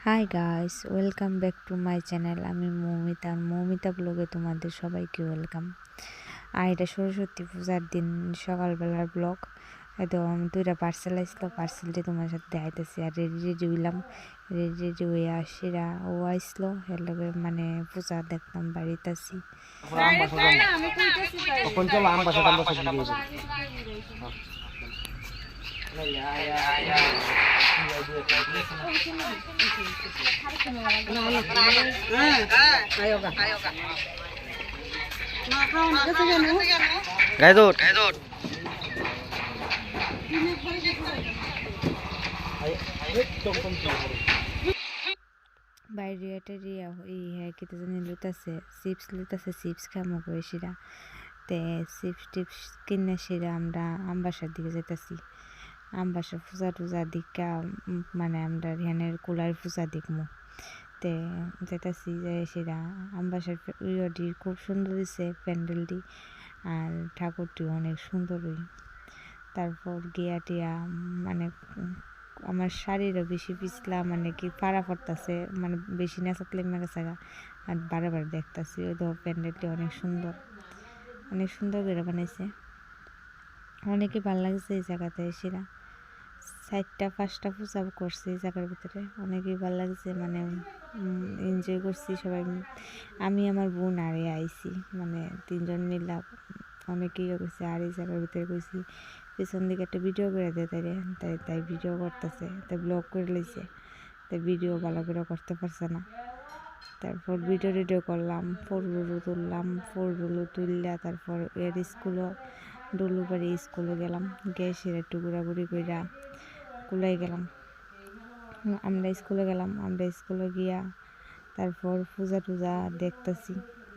Hi guys, welcome back to my channel. আমি মৌমিতা ব্লগে তোমাদের সবাইকে ওয়েলকাম। আর এটা সরস্বতী পূজার দিন সকালবেলার ব্লগ। হয়তো আমি দুইটা পার্সেল আসলো, পার্সেলটি তোমার সাথে দেখাইতেছি। আর রেডি হইলাম, রেডি হয়ে আসিরা ও আসলো, এর লগে মানে পূজা দেখলাম, বাড়িতে আছি। বাইরে এটা রিয়া এই হ্যাঁ কিতা জানি লুতাছে, চিপস খামো করে সেরা তে চিপস কিনে সেরা আমরা আমবাসার দিকে যাইতাছি। আমবাসা পূজা টুজা দিকা মানে আমরা ধ্যানের কুলার পূজা দেখমু তে যাইতাছি। যাই সেরা আমবাসার ইয়টি খুব সুন্দর হয়েছে প্যান্ডেলটি, আর ঠাকুরটিও অনেক সুন্দর হই। তারপর গিয়া টিয়া মানে আমার শাড়িরও বেশি পিছলা মানে কি পাড়া পড়তাছে, মানে বেশি না থাকলে মেরে থাকা। আর বারে দেখতাছি ওই তো প্যান্ডেলটি অনেক সুন্দর করে বানাইছে। অনেকই ভালো লাগছে এই জায়গাতে এসেরা। 4টা-5টা পূজা করছি এই জায়গার ভিতরে, অনেকই ভালো লাগছে, মানে এনজয় করছি সবাই। আমি আমার বোন আরে আইছি, মানে 3জন মিলা অনেকেই করছে। আর এই জায়গার ভিতরে কইছি পেছন দিকে একটা ভিডিও করে দে তাই ভিডিও করতেছে, তাই ব্লগ করে লইছে, তাই ভিডিও ভালো করে করতে পারছে না। তারপর ভিডিও করলাম, ফোরগুলো তুললাম, ফোরগুলো তুললা তারপর এর স্কুলও ডুলুবাড়ি স্কুলে গেলাম, গ্যাসের একটু ঘোরাঘুরি কইরা কুলাই গেলাম। আমরা স্কুলে গিয়া তারপর পূজা টুজা দেখতেছি।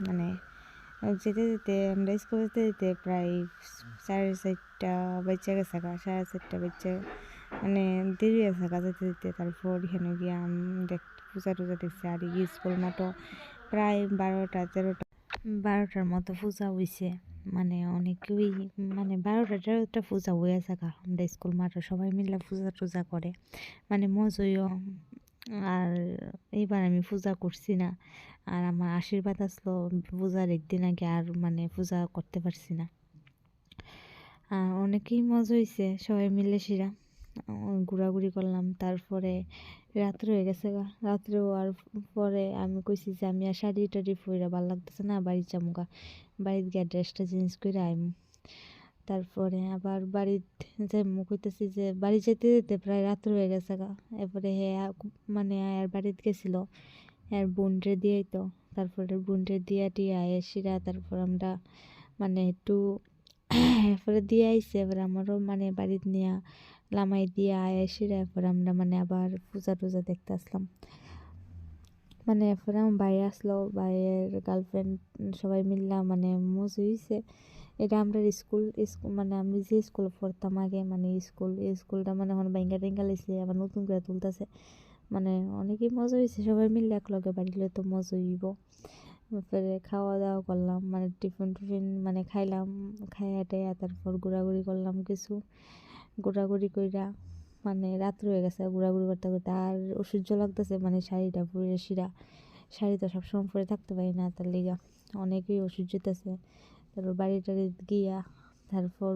মানে যেতে আমরা স্কুলে যেতে প্রায় 4:30 বাচ্চা গেছে, 4:30 বাচ্চা, মানে দেরি আছে যেতে। তারপর এখানে গিয়া পূজা টুজা দেখছি। আর স্কুল মাঠও প্রায় 12টার মতো পূজা হয়েছে, মানে অনেকেই মানে 12টা পূজা হয়ে থাকা। আমরা স্কুল মাঠে সবাই মিলে পূজা টুজা করে, মানে মজইও। আর এইবার আমি পূজা করছি না, আর আমার আশীর্বাদ আসলো পূজার একদিন আগে, আর মানে পূজা করতে পারছি না। আর অনেকেই মজা হয়েছে, সবাই মিলে সেরা ঘোরাঘুরি করলাম। তারপরে রাত্রে হয়ে গেছে রাত্রে হওয়ার পরে আমি কইছি যে আমি আর শাড়ি টাড়ি পরে ভালো লাগতেছে না, বাড়ি যামুগা, বাড়িতে গিয়ে ড্রেসটা চেঞ্জ করে আইম। তারপরে আবার বাড়িতে যাইমু, কইতেছি যে বাড়ি যেতে যেতে প্রায় রাত্র হয়ে গেছে এরপরে মানে আর বাড়িতে গেছিল আর বোনরে দিয়েই তো। তারপরে বোনরে দিয়া টিয়া এসিরা তারপর আমরা মানে একটু এরপরে দিয়ে আইসে, এবার আমারও মানে বাড়িতে নিয়ে লামাই দিয়ে এসিরা এরপর আমরা মানে আবার পূজা টুজা দেখতে আসলাম। মানে এরপরে আমার ভাই আসলো, ভাইয়ের গার্লফ্রেন্ড, সবাই মিললাম, মানে মজা হয়েছে। এটা আমরা স্কুল মানে আমি যে স্কুলে পড়তাম আগে, মানে স্কুলটা মানে এখন ভাঙ্গা টেঙ্গা লেগেছে, আবার নতুন করে তুলতেছে, মানে অনেকই মজা হয়েছে। সবাই মিললে একলগে বাড়িলে তো মজা হইব। তারপরে খাওয়া দাওয়া করলাম, মানে টিফিন মানে খাইলাম, খাইয়া টাইয়া তারপর ঘোরাঘুরি করলাম কিছু, ঘোরাঘুরি কইরা মানে রাত্র হয়ে গেছে ঘোরাঘুরি করতে করতে। আর অসহ্য লাগতেছে, মানে শাড়িটা পরে শাড়ি তো সবসময় পরে থাকতে পারি না, তার লিগা অনেকেই অসহ্য হইতেছে। তারপর বাড়ি টাড়ি গিয়া তারপর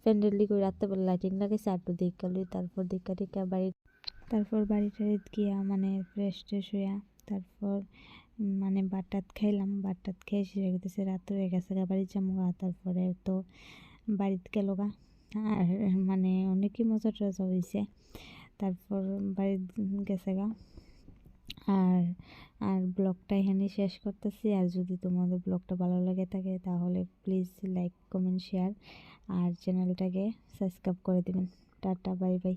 প্যান্ডেল করে রাত্রেবেলা লাইটিং লাগাইছে, আর একটু দেখা লই। তারপর দেখা টেকা বাড়ি টাড়ি গিয়া মানে ফ্রেশ ট্রেশ হইয়া তারপর মানে ভাত খাইলাম, ভাত খেয়ে সেরে গেছে রাত হয়ে গেছে বাড়ি যামুগা। তারপরে তো বাড়িতে গেলগা, আর মানে অনেকই মজা টজা হয়েছে। তারপর বাড়িতে গেছে গা। আর আর ব্লগটা এখানে শেষ করতেছি। আর যদি তোমাদের ব্লগটা ভালো লাগে থাকে তাহলে প্লিজ লাইক কমেন্ট শেয়ার আর চ্যানেলটাকে সাবস্ক্রাইব করে দেবেন। Tata, bye bye.